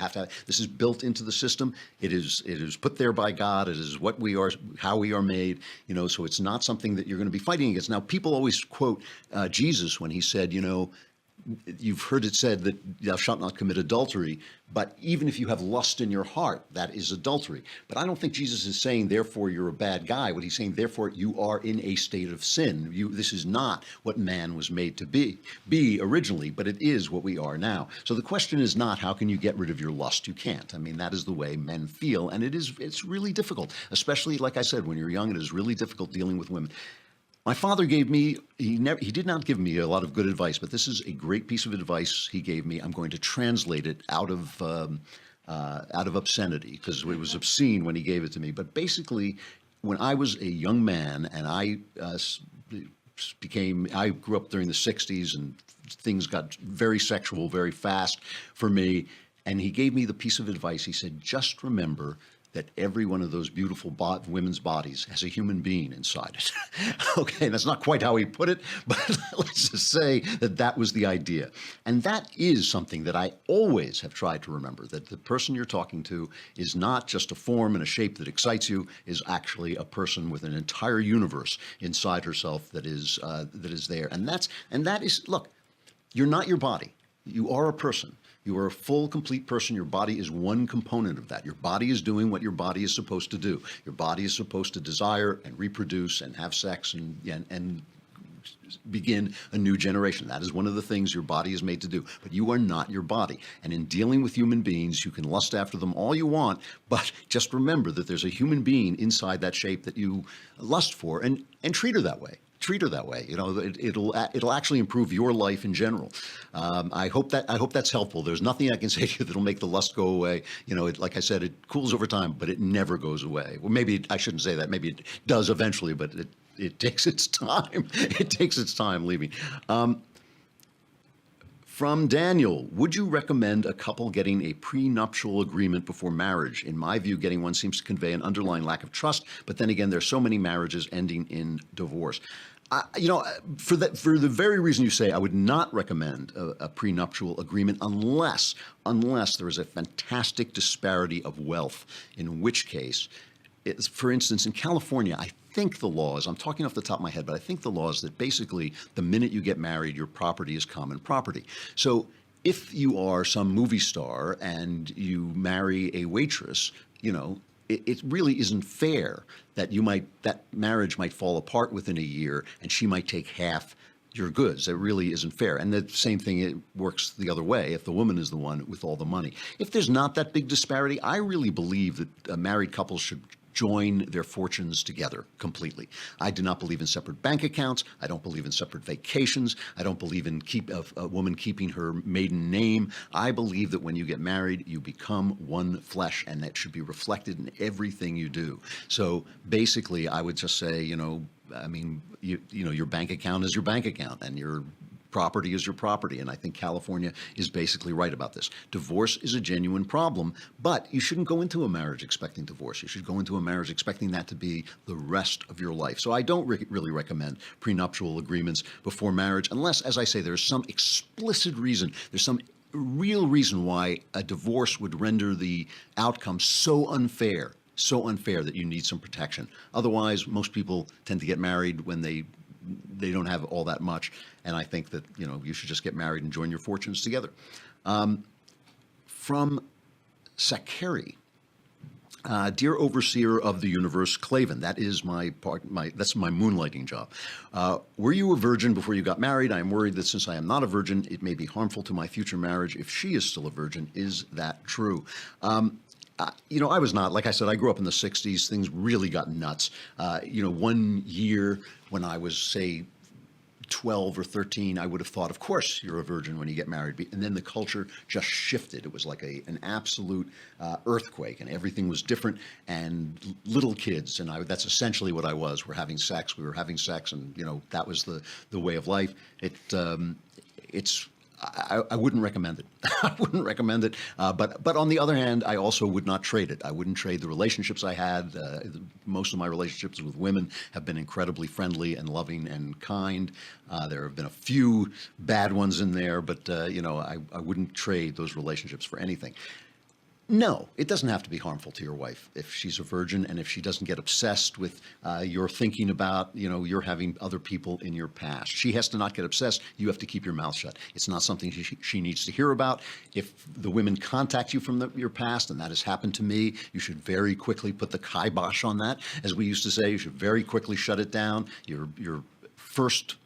This is built into the system. It is put there by God. It is what we are, how we are made, so it's not something that you're going to be fighting against. Now, people always quote Jesus when he said, you've heard it said that thou shalt not commit adultery, but even if you have lust in your heart, that is adultery. But I don't think Jesus is saying, therefore, you're a bad guy. What he's saying, therefore, you are in a state of sin. This is not what man was made to be originally, but it is what we are now. So the question is not, how can you get rid of your lust? You can't. I mean, that is the way men feel, and it's really difficult, especially, like I said, when you're young, it is really difficult dealing with women. My father gave me, he did not give me a lot of good advice, but this is a great piece of advice he gave me. I'm going to translate it out of obscenity, because it was obscene when he gave it to me. But basically, when I was a young man and I grew up during the 60s, and things got very sexual very fast for me. And he gave me the piece of advice. He said, just remember that every one of those beautiful women's bodies has a human being inside it. Okay, that's not quite how he put it, but let's just say that was the idea. And that is something that I always have tried to remember, that the person you're talking to is not just a form and a shape that excites you, is actually a person with an entire universe inside herself that is there. And that is, look, you're not your body. You are a person. You are a full, complete person. Your body is one component of that. Your body is doing what your body is supposed to do. Your body is supposed to desire and reproduce and have sex and begin a new generation. That is one of the things your body is made to do. But you are not your body. And in dealing with human beings, you can lust after them all you want, but just remember that there's a human being inside that shape that you lust for, and treat her that way. Treat her that way. It'll actually improve your life in general. I hope that's helpful. There's nothing I can say to you that'll make the lust go away. Like I said, it cools over time, but it never goes away. Well, maybe I shouldn't say that. Maybe it does eventually, but it takes its time. It takes its time leaving. From Daniel, would you recommend a couple getting a prenuptial agreement before marriage? In my view, getting one seems to convey an underlying lack of trust, but then again, there's so many marriages ending in divorce. For the very reason you say, I would not recommend a prenuptial agreement unless there is a fantastic disparity of wealth, in which case, for instance, in California, I think the law is, I'm talking off the top of my head, but I think the law is that basically the minute you get married, your property is common property. So if you are some movie star and you marry a waitress, it really isn't fair that that marriage might fall apart within a year and she might take half your goods. It really isn't fair. And the same thing, it works the other way if the woman is the one with all the money. If there's not that big disparity, I really believe that married couples should join their fortunes together completely. I do not believe in separate bank accounts. I don't believe in separate vacations. I don't believe in a woman keeping her maiden name. I believe that when you get married, you become one flesh, and that should be reflected in everything you do. So basically, I would just say, your bank account is your bank account, and your property is your property, and I think California is basically right about this. Divorce is a genuine problem, but you shouldn't go into a marriage expecting divorce. You should go into a marriage expecting that to be the rest of your life. So I don't really recommend prenuptial agreements before marriage, unless, as I say, there's some explicit reason, there's some real reason why a divorce would render the outcome so unfair that you need some protection. Otherwise, most people tend to get married when they don't have all that much, and I think that you should just get married and join your fortunes together. From Sakari, dear overseer of the universe, Klavan, that is that's my moonlighting job. Were you a virgin before you got married? I am worried that since I am not a virgin, it may be harmful to my future marriage if she is still a virgin. Is that true? I was not. Like I said, I grew up in the 60s. Things really got nuts. 1 year when I was, say, 12 or 13, I would have thought, of course, you're a virgin when you get married. And then the culture just shifted. It was like an absolute earthquake, and everything was different. And little kids, and that's essentially what I was. We were having sex, and that was the way of life. I wouldn't recommend it. I wouldn't recommend it. But on the other hand, I also would not trade it. I wouldn't trade the relationships I had. Most of my relationships with women have been incredibly friendly and loving and kind. There have been a few bad ones in there, but I wouldn't trade those relationships for anything. No, it doesn't have to be harmful to your wife if she's a virgin, and if she doesn't get obsessed with your thinking about, you're having other people in your past. She has to not get obsessed. You have to keep your mouth shut. It's not something she needs to hear about. If the women contact you from your past, and that has happened to me, you should very quickly put the kibosh on that. As we used to say, you should very quickly shut it down. Your first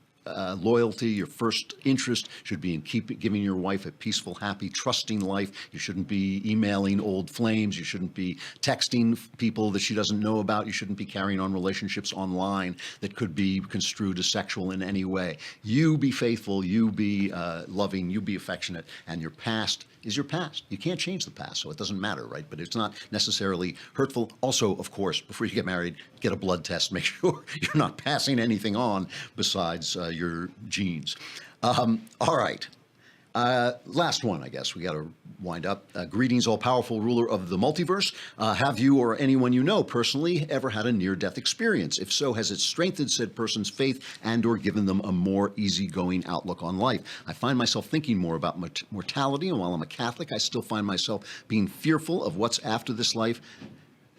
loyalty, your first interest should be in giving your wife a peaceful, happy, trusting life. You shouldn't be emailing old flames. You shouldn't be texting people that she doesn't know about. You shouldn't be carrying on relationships online that could be construed as sexual in any way. You be faithful, you be loving, you be affectionate, and your past is your past. You can't change the past, so it doesn't matter, right? But it's not necessarily hurtful. Also, of course, before you get married, get a blood test. Make sure you're not passing anything on besides your genes. All right. Last one, I guess. We got to wind up. Greetings, all-powerful ruler of the multiverse. Have you or anyone you know personally ever had a near-death experience? If so, has it strengthened said person's faith and or given them a more easygoing outlook on life? I find myself thinking more about mortality, and while I'm a Catholic, I still find myself being fearful of what's after this life.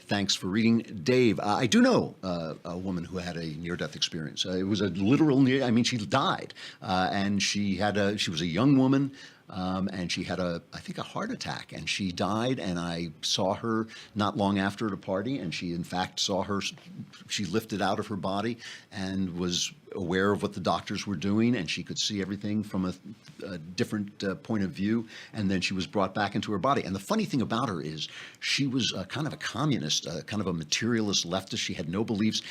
Thanks for reading, Dave. I do know a woman who had a near-death experience. It was a literal near. I mean, she died, and she was a young woman, and she had I think a heart attack, and she died. And I saw her not long after at a party, and she in fact saw her. She lifted out of her body and was aware of what the doctors were doing, and she could see everything from a different point of view, and then she was brought back into her body. And the funny thing about her is she was kind of a communist, kind of a materialist leftist. She had no beliefs.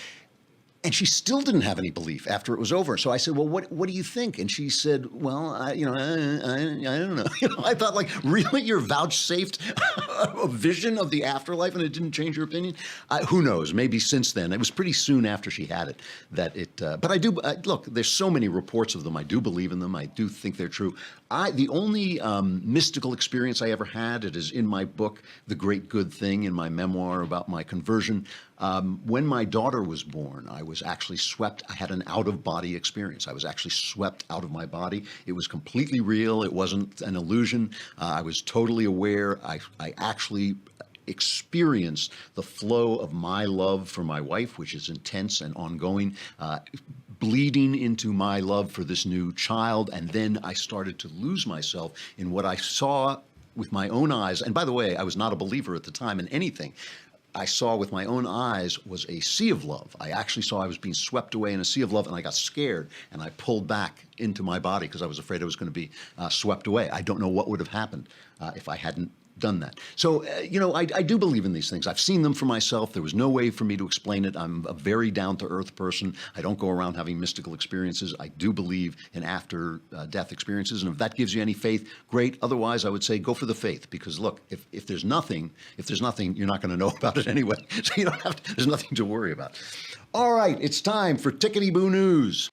And she still didn't have any belief after it was over. So I said, well, what do you think? And she said, well, I don't know. I thought, like, really, you're vouchsafed a vision of the afterlife and it didn't change your opinion? Who knows? Maybe since then. It was pretty soon after she had it that it, but I do, look, there's so many reports of them. I do believe in them. I do think they're true. The only mystical experience I ever had, it is in my book, The Great Good Thing, in my memoir about my conversion. When my daughter was born, I was actually swept. I had an out-of-body experience. I was actually swept out of my body. It was completely real. It wasn't an illusion. I was totally aware. I actually experienced the flow of my love for my wife, which is intense and ongoing, bleeding into my love for this new child. And then I started to lose myself in what I saw with my own eyes. And by the way, I was not a believer at the time in anything. I saw with my own eyes was a sea of love. I actually saw I was being swept away in a sea of love, and I got scared, and I pulled back into my body because I was afraid I was going to be swept away. I don't know what would have happened if I hadn't done that. So, I do believe in these things. I've seen them for myself. There was no way for me to explain it. I'm a very down-to-earth person. I don't go around having mystical experiences. I do believe in after-death experiences, and if that gives you any faith, great. Otherwise, I would say go for the faith, because look, if there's nothing, you're not going to know about it anyway. So you don't have to, there's nothing to worry about. All right, it's time for Tickety-Boo News.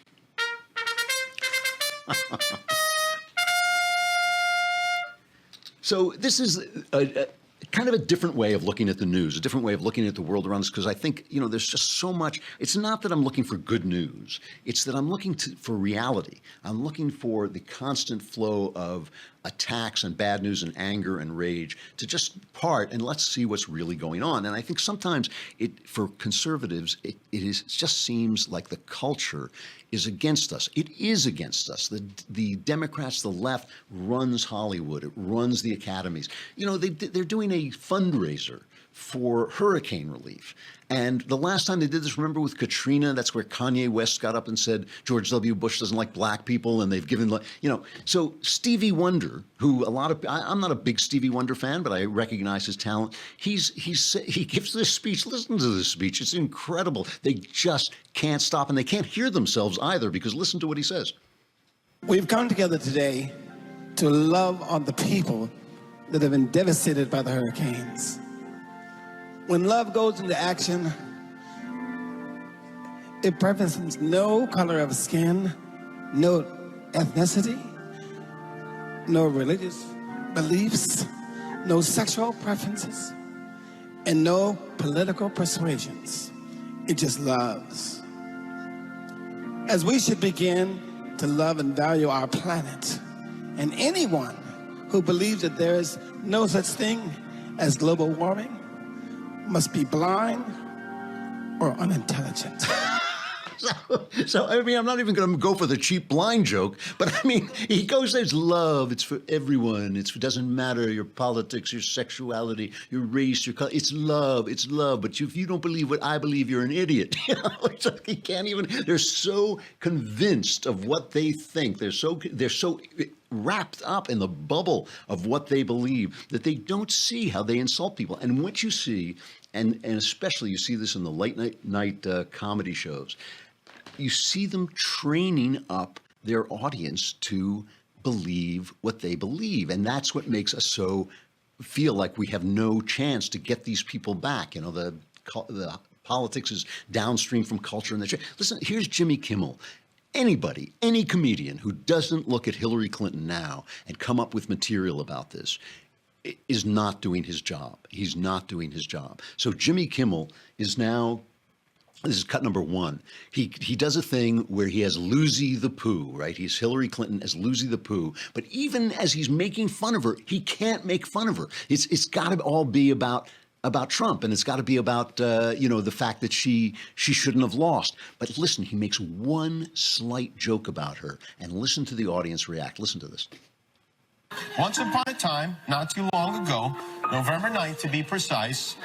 So this is kind of a different way of looking at the news, a different way of looking at the world around us, because I think, there's just so much. It's not that I'm looking for good news. It's that I'm looking for reality. I'm looking for the constant flow of attacks and bad news and anger and rage to just part and let's see what's really going on. And I think sometimes for conservatives, it just seems like the culture is against us. It is against us. The Democrats, the left, runs Hollywood. It runs the academies. They're doing a fundraiser for hurricane relief. And the last time they did this, remember with Katrina, that's where Kanye West got up and said George W. Bush doesn't like black people, and they've given, so Stevie Wonder, who I'm not a big Stevie Wonder fan, but I recognize his talent. He gives this speech. Listen to this speech. It's incredible. They just can't stop, and they can't hear themselves either, because listen to what he says. We've come together today to love on the people that have been devastated by the hurricanes. When love goes into action, it preferences no color of skin, no ethnicity, no religious beliefs, no sexual preferences, and no political persuasions. It just loves. As we should begin to love and value our planet, and anyone who believes that there is no such thing as global warming must be blind or unintelligent. So I mean, I'm not even going to go for the cheap blind joke, but I mean, he goes, there's love. It's for everyone. It doesn't matter your politics, your sexuality, your race, your color. It's love. It's love. But if you don't believe what I believe, you're an idiot. It's like he can't even. They're so convinced of what they think. They're so wrapped up in the bubble of what they believe that they don't see how they insult people. And what you see, and especially you see this in the late night comedy shows, you see them training up their audience to believe what they believe. And that's what makes us so feel like we have no chance to get these people back. The politics is downstream from culture. Listen, here's Jimmy Kimmel. Anybody, any comedian who doesn't look at Hillary Clinton now and come up with material about this is not doing his job. He's not doing his job. So Jimmy Kimmel is now, this is cut number one. He does a thing where he has Lucy the Pooh, right? He's Hillary Clinton as Lucy the Pooh. But even as he's making fun of her, he can't make fun of her. It's got to all be about Trump, and it's got to be about the fact that she shouldn't have lost. But listen, he makes one slight joke about her, and listen to the audience react. Listen to this. Once upon a time, not too long ago, November 9th to be precise,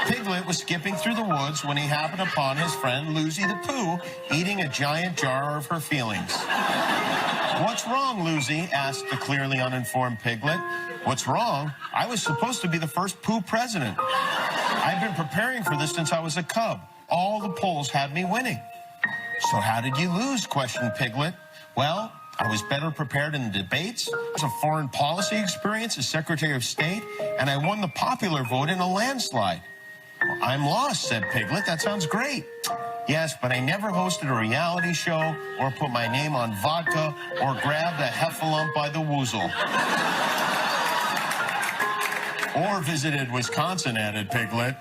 Piglet was skipping through the woods when he happened upon his friend Lucy the Pooh eating a giant jar of her feelings. "What's wrong, Lucy?" asked the clearly uninformed Piglet. "What's wrong? I was supposed to be the first Pooh president. I've been preparing for this since I was a cub. All the polls had me winning." So how did you lose? Questioned Piglet. Well, I was better prepared in the debates, it was a foreign policy experience as Secretary of State, and I won the popular vote in a landslide. Well, I'm lost, said Piglet. That sounds great. Yes, but I never hosted a reality show or put my name on vodka or grabbed a heffalump by the woozle. Or visited Wisconsin, added Piglet.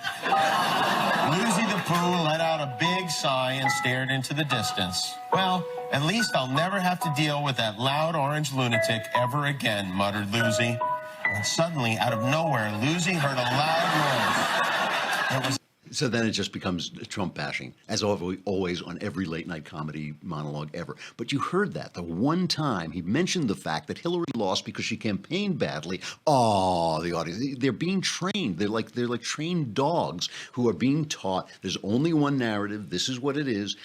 Lucy the Pooh let out a big sigh and stared into the distance. Well, at least I'll never have to deal with that loud orange lunatic ever again, muttered Lucy. And suddenly, out of nowhere, Lucy heard a loud noise. It was... So then it just becomes Trump bashing, as always on every late night comedy monologue ever. But you heard that the one time he mentioned the fact that Hillary lost because she campaigned badly. Oh, the audience, they're being trained. They're like trained dogs who are being taught there's only one narrative. This is what it is.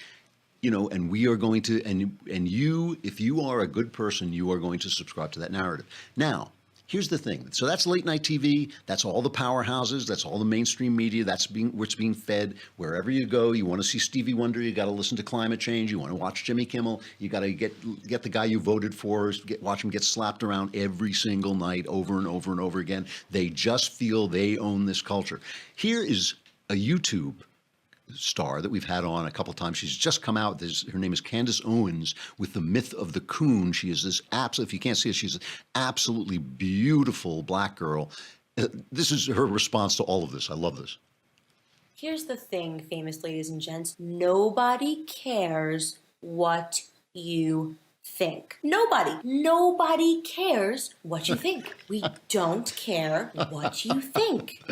You know, and we are going to, and you, if you are a good person, you are going to subscribe to that narrative. Now, here's the thing. So that's late night TV. That's all the powerhouses. That's all the mainstream media. That's where it's being fed. Wherever you go, you want to see Stevie Wonder, you got to listen to climate change. You want to watch Jimmy Kimmel, you got to get the guy you voted for, watch him get slapped around every single night over and over and over again. They just feel they own this culture. Here is a YouTube star that we've had on a couple of times. She's just come out. Her name is Candace Owens with The Myth of the Coon. She is this absolute, if you can't see it, she's an absolutely beautiful black girl. This is her response to all of this. I love this. Here's the thing, famous ladies and gents. Nobody cares what you think. Nobody cares what you think. We don't care what you think.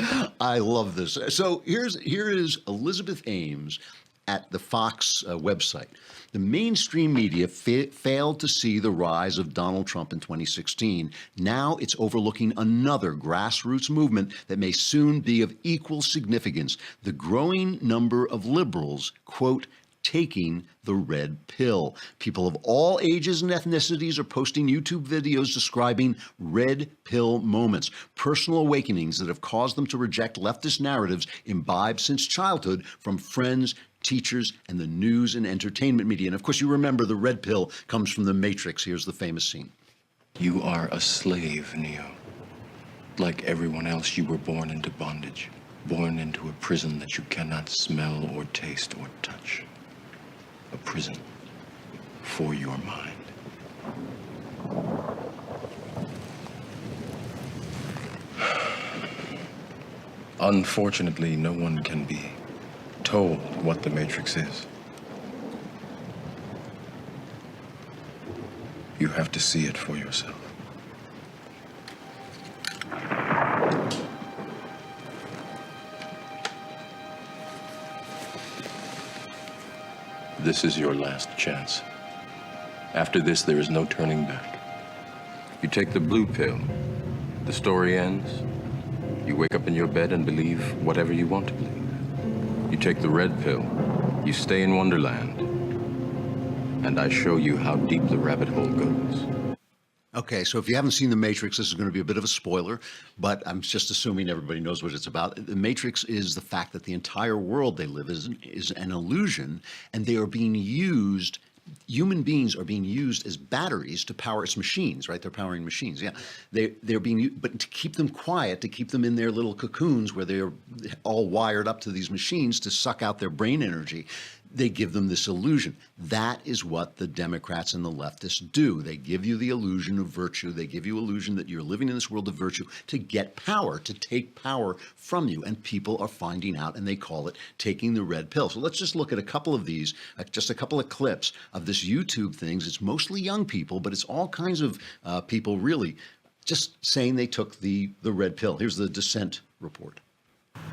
I love this. So here is Elizabeth Ames at the Fox website. The mainstream media failed to see the rise of Donald Trump in 2016. Now it's overlooking another grassroots movement that may soon be of equal significance. The growing number of liberals, quote, taking the red pill. People of all ages and ethnicities are posting YouTube videos describing red pill moments, personal awakenings that have caused them to reject leftist narratives imbibed since childhood from friends, teachers, and the news and entertainment media. And of course, you remember the red pill comes from The Matrix. Here's the famous scene. You are a slave, Neo. Like everyone else, you were born into bondage, born into a prison that you cannot smell or taste or touch. A prison for your mind. Unfortunately, no one can be told what the Matrix is. You have to see it for yourself. This is your last chance. After this, there is no turning back. You take the blue pill, the story ends. You wake up in your bed and believe whatever you want to believe. You take the red pill, you stay in Wonderland, and I show you how deep the rabbit hole goes. Okay, so if you haven't seen The Matrix, this is going to be a bit of a spoiler, but I'm just assuming everybody knows what it's about. The Matrix is the fact that the entire world they live in is an illusion, and they are being used, human beings are being used as batteries to power its machines, right? They're powering machines, yeah. They're being used, but to keep them quiet, to keep them in their little cocoons where they're all wired up to these machines to suck out their brain energy, they give them this illusion. That is what the Democrats and the leftists do. They give you the illusion of virtue. They give you illusion that you're living in this world of virtue to get power, to take power from you. And people are finding out, and they call it taking the red pill. So let's just look at a couple of these, just a couple of clips of this YouTube things. It's mostly young people, but it's all kinds of people really just saying they took the red pill. Here's the dissent report.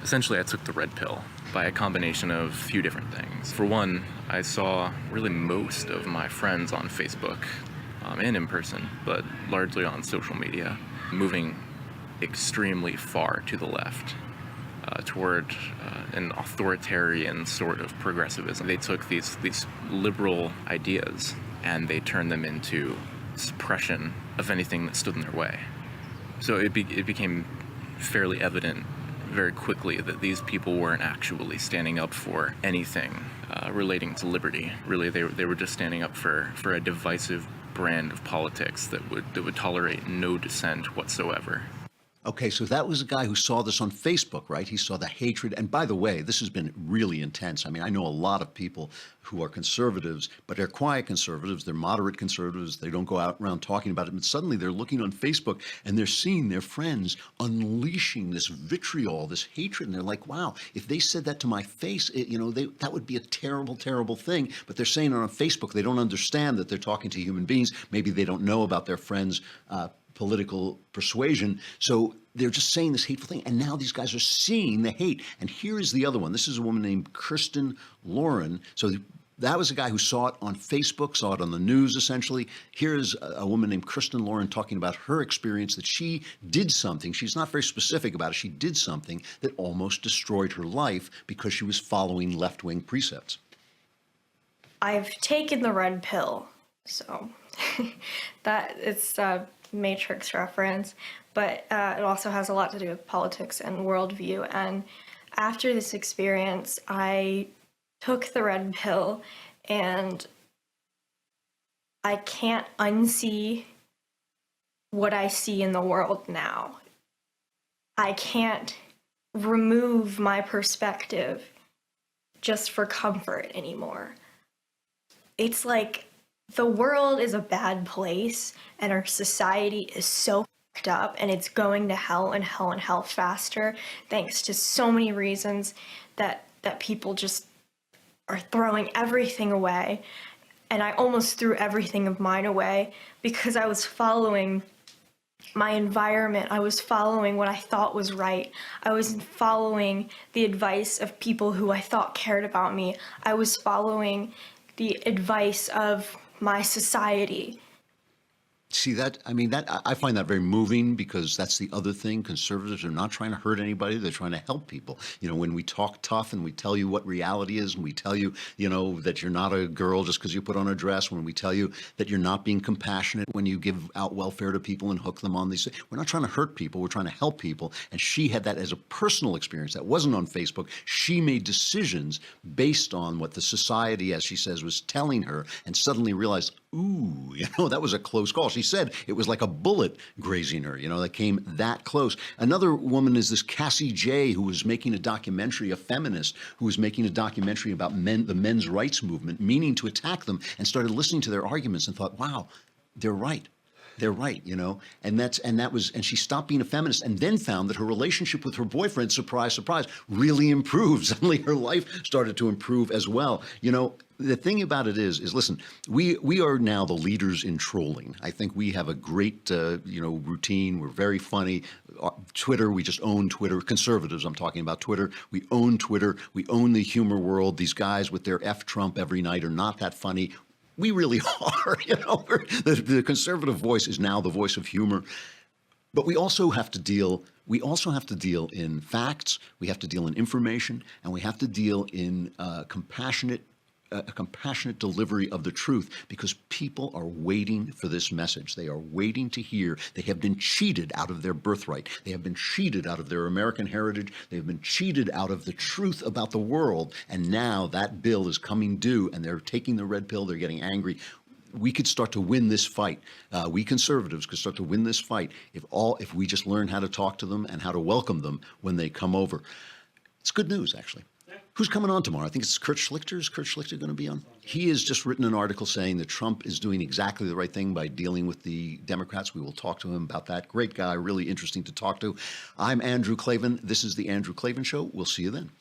Essentially, I took the red pill by a combination of a few different things. For one, I saw really most of my friends on Facebook and in person, but largely on social media, moving extremely far to the left toward an authoritarian sort of progressivism. They took these liberal ideas and they turned them into suppression of anything that stood in their way. So it became fairly evident very quickly that these people weren't actually standing up for anything relating to liberty. Really, they were just standing up for a divisive brand of politics that would tolerate no dissent whatsoever. Okay, so that was a guy who saw this on Facebook, right? He saw the hatred. And by the way, this has been really intense. I mean, I know a lot of people who are conservatives, but they're quiet conservatives. They're moderate conservatives. They don't go out around talking about it. But suddenly they're looking on Facebook and they're seeing their friends unleashing this vitriol, this hatred. And they're like, wow, if they said that to my face, that would be a terrible, terrible thing. But they're saying it on Facebook. They don't understand that they're talking to human beings. Maybe they don't know about their friends' political persuasion. So they're just saying this hateful thing. And now these guys are seeing the hate. And here is the other one. This is a woman named Kirsten Lauren. So that was a guy who saw it on Facebook, saw it on the news, essentially. Here is a woman named Kirsten Lauren talking about her experience that she did something. She's not very specific about it. She did something that almost destroyed her life because she was following left-wing precepts. I've taken the red pill. So that it's Matrix reference, but it also has a lot to do with politics and worldview. And after this experience, I took the red pill, and I can't unsee what I see in the world now. I can't remove my perspective just for comfort anymore. It's like the world is a bad place, and our society is so fucked up, and it's going to hell and hell and hell faster, thanks to so many reasons that people just are throwing everything away. And I almost threw everything of mine away because I was following my environment. I was following what I thought was right. I was following the advice of people who I thought cared about me. I was following the advice of my society. See that? I mean, I find that very moving, because that's the other thing. Conservatives are not trying to hurt anybody. They're trying to help people. When we talk tough and we tell you what reality is, and we tell you, that you're not a girl just because you put on a dress, when we tell you that you're not being compassionate when you give out welfare to people and hook them on these things. We're not trying to hurt people. We're trying to help people. And she had that as a personal experience. That wasn't on Facebook. She made decisions based on what the society, as she says, was telling her, and suddenly realized, ooh, that was a close call. She said it was like a bullet grazing her, that came that close. Another woman is this Cassie J, who was making a documentary, a feminist, who was making a documentary about the men's rights movement, meaning to attack them, and started listening to their arguments and thought, wow, they're right. They're right, and she stopped being a feminist, and then found that her relationship with her boyfriend, surprise, surprise, really improved. Suddenly her life started to improve as well. The thing about it is listen, we are now the leaders in trolling. I think we have a great, routine. We're very funny. Twitter, we just own Twitter. Conservatives, I'm talking about Twitter. We own Twitter. We own the humor world. These guys with their F Trump every night are not that funny. We really are, the conservative voice is now the voice of humor. But we also have to deal in facts, we have to deal in information, and we have to deal in a compassionate delivery of the truth, because people are waiting for this message. They are waiting to hear. They have been cheated out of their birthright. They have been cheated out of their American heritage. They have been cheated out of the truth about the world. And now that bill is coming due, and they're taking the red pill. They're getting angry. We could start to win this fight. We conservatives could start to win this fight if we just learn how to talk to them and how to welcome them when they come over. It's good news, actually. Who's coming on tomorrow? I think it's Kurt Schlichter. Is Kurt Schlichter going to be on? He has just written an article saying that Trump is doing exactly the right thing by dealing with the Democrats. We will talk to him about that. Great guy, really interesting to talk to. I'm Andrew Klavan. This is The Andrew Klavan Show. We'll see you then.